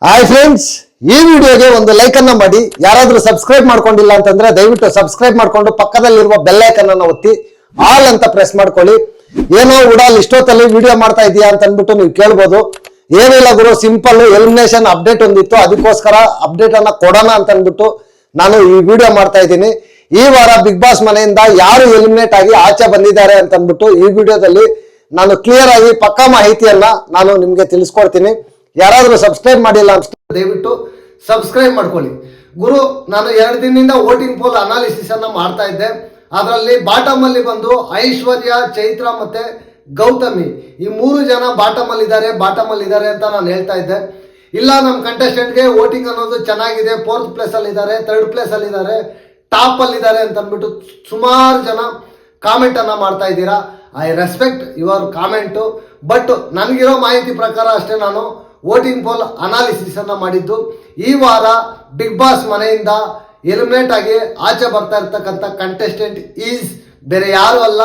Hi friends, ಈ ವಿಡಿಯೋಗೆ ಒಂದು ಲೈಕ್ ಅನ್ನ ಮಾಡಿ. ಯಾರಾದ್ರೂ ಸಬ್ಸ್ಕ್ರೈಬ್ ಮಾಡ್ಕೊಂಡಿಲ್ಲ ಅಂತಂದ್ರೆ ದಯವಿಟ್ಟು ಸಬ್ಸ್ಕ್ರೈಬ್ ಮಾಡ್ಕೊಂಡು ಪಕ್ಕದಲ್ಲಿರುವ ಬೆಲ್ ಐಕನ್ ಅನ್ನ ಒತ್ತಿ ಆಲ್ ಅಂತ ಪ್ರೆಸ್ ಮಾಡ್ಕೊಳ್ಳಿ. ಏನೋ ಉಡಾಲ್ ಇಷ್ಟೊತ್ತಲ್ಲಿ ವಿಡಿಯೋ ಮಾಡ್ತಾ ಇದೀಯಾ ಅಂತ ಅಂದ್ಬಿಟ್ಟು ನೀವು ಕೇಳ್ಬೋದು. ಏನಿಲ್ಲ ಗುರು, ಸಿಂಪಲ್ ಎಲಿಮಿನೇಷನ್ ಅಪ್ಡೇಟ್ ಒಂದಿತ್ತು, ಅದಕ್ಕೋಸ್ಕರ ಅಪ್ಡೇಟ್ ಅನ್ನ ಕೊಡೋಣ ಅಂತ ಅಂದ್ಬಿಟ್ಟು ನಾನು ಈ ವಿಡಿಯೋ ಮಾಡ್ತಾ ಇದ್ದೀನಿ. ಈ ವಾರ ಬಿಗ್ ಬಾಸ್ ಮನೆಯಿಂದ ಯಾರು ಎಲಿಮಿನೇಟ್ ಆಗಿ ಆಚೆ ಬಂದಿದ್ದಾರೆ ಅಂತ ಅಂದ್ಬಿಟ್ಟು ಈ ವಿಡಿಯೋದಲ್ಲಿ ನಾನು ಕ್ಲಿಯರ್ ಆಗಿ ಪಕ್ಕಾ ಮಾಹಿತಿಯನ್ನ ನಾನು ನಿಮ್ಗೆ ತಿಳಿಸ್ಕೊಡ್ತೀನಿ. ಯಾರಾದ್ರೂ ಸಬ್ಸ್ಕ್ರೈಬ್ ಮಾಡಿಲ್ಲ ಅಂತ ದಯವಿಟ್ಟು ಸಬ್ಸ್ಕ್ರೈಬ್ ಮಾಡ್ಕೊಳ್ಳಿ. ಗುರು, ನಾನು 2 ದಿನದಿಂದ ವೋಟಿಂಗ್ ಪೋಲ್ ಅನಾಲಿಸಿಸ್ ಅನ್ನ ಮಾಡ್ತಾ ಇದ್ದೆ. ಅದರಲ್ಲಿ ಬಾಟಮ್ ಅಲ್ಲಿ ಬಂದು ಐಶ್ವರ್ಯ, ಚೈತ್ರ ಮತ್ತೆ ಗೌತಮಿ, ಈ 3 ಜನ ಬಾಟಮ್ ಅಲ್ಲಿ ಇದ್ದಾರೆ ಅಂತ ನಾನು ಹೇಳ್ತಾ ಇದ್ದೆ. ಇಲ್ಲ, ನಮ್ಮ ಕಂಟೆಸ್ಟೆಂಟ್ಗೆ ವೋಟಿಂಗ್ ಅನ್ನೋದು ಚೆನ್ನಾಗಿದೆ, 4th ಪ್ಲೇಸ್ ಅಲ್ಲಿ ಇದ್ದಾರೆ, 3rd ಪ್ಲೇಸ್ ಅಲ್ಲಿ ಇದ್ದಾರೆ, ಟಾಪ್ ಅಲ್ಲಿ ಇದ್ದಾರೆ ಅಂತ ಅಂದ್ಬಿಟ್ಟು ಸುಮಾರು ಜನ ಕಾಮೆಂಟ್ ಅನ್ನ ಮಾಡ್ತಾ ಇದ್ದೀರಾ. I respect your comment. But ನನಗಿರೋ ಮಾಹಿತಿ ಪ್ರಕಾರ ಅಷ್ಟೇ ನಾನು ವೋಟಿಂಗ್ ಪೋಲ್ ಅನಾಲಿಸಿಸ್ ಅನ್ನ ಮಾಡಿದ್ದು. ಈ ವಾರ ಬಿಗ್ ಬಾಸ್ ಮನೆಯಿಂದ ಎಲಿಮಿನೇಟ್ ಆಗಿ ಆಚೆ ಬರ್ತಾ ಇರ್ತಕ್ಕಂಥ ಕಂಟೆಸ್ಟೆಂಟ್ ಈಸ್ ಬೇರೆ ಯಾರು ಅಲ್ಲ,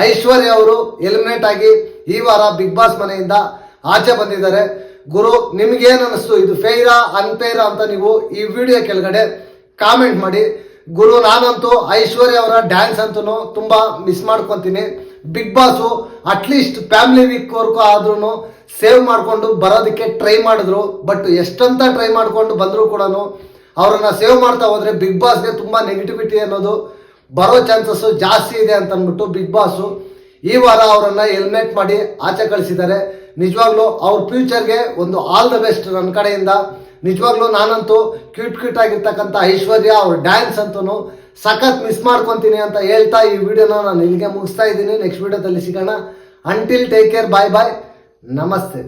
ಐಶ್ವರ್ಯ ಅವರು ಎಲಿಮಿನೇಟ್ ಆಗಿ ಈ ವಾರ ಬಿಗ್ ಬಾಸ್ ಮನೆಯಿಂದ ಆಚೆ ಬಂದಿದ್ದಾರೆ. ಗುರು, ನಿಮ್ಗೇನು ಅನಿಸ್ತು? ಇದು ಫೇರಾ ಅನ್ಫೇರಾ ಅಂತ ನೀವು ಈ ವಿಡಿಯೋ ಕೆಳಗಡೆ ಕಾಮೆಂಟ್ ಮಾಡಿ. ಗುರು, ನಾನಂತೂ ಐಶ್ವರ್ಯ ಅವರ ಡ್ಯಾನ್ಸ್ ಅಂತೂ ತುಂಬಾ ಮಿಸ್ ಮಾಡ್ಕೊತೀನಿ. Big boss at least family week ವರ್ಗೂ ಆದ್ರೂ ಸೇವ್ ಮಾಡಿಕೊಂಡು ಬರೋದಕ್ಕೆ ಟ್ರೈ ಮಾಡಿದ್ರು. ಬಟ್ ಎಷ್ಟಂತ ಟ್ರೈ ಮಾಡಿಕೊಂಡು ಬಂದರೂ ಕೂಡ ಅವರನ್ನ ಸೇವ್ ಮಾಡ್ತಾ ಹೋದ್ರೆ ಬಿಗ್ ಬಾಸ್ಗೆ ತುಂಬ ನೆಗೆಟಿವಿಟಿ ಅನ್ನೋದು ಬರೋ ಚಾನ್ಸಸ್ಸು ಜಾಸ್ತಿ ಇದೆ ಅಂತ ಅಂದ್ಬಿಟ್ಟು ಬಿಗ್ ಬಾಸು ಈ ವಾರ ಅವರನ್ನ ಎಲಿಮಿನೇಟ್ ಮಾಡಿ ಆಚೆ ಕಳಿಸಿದ್ದಾರೆ. ನಿಜವಾಗ್ಲೂ ಅವ್ರ ಫ್ಯೂಚರ್ಗೆ ಒಂದು ಆಲ್ ದ ಬೆಸ್ಟ್ ನನ್ನ ಕಡೆಯಿಂದ. ನಿಜವಾಗ್ಲೂ ನಾನಂತೂ ಕ್ಯೂಟ್ ಆಗಿರ್ತಕ್ಕಂಥ ಐಶ್ವರ್ಯ ಅವ್ರ ಡ್ಯಾನ್ಸ್ ಅಂತೂ ಸಖತ್ ಮಿಸ್ ಮಾಡ್ಕೊತೀನಿ ಅಂತ ಹೇಳ್ತಾ ಈ ವಿಡಿಯೋನ ನಾನು ಇಲ್ಲಿಗೆ ಮುಗಿಸ್ತಾ ಇದ್ದೀನಿ. ನೆಕ್ಸ್ಟ್ ವಿಡಿಯೋದಲ್ಲಿ ಸಿಗೋಣ. ಅಂಟಿಲ್ ಟೇಕ್ ಕೇರ್, ಬಾಯ್ ಬಾಯ್, ನಮಸ್ತೆ.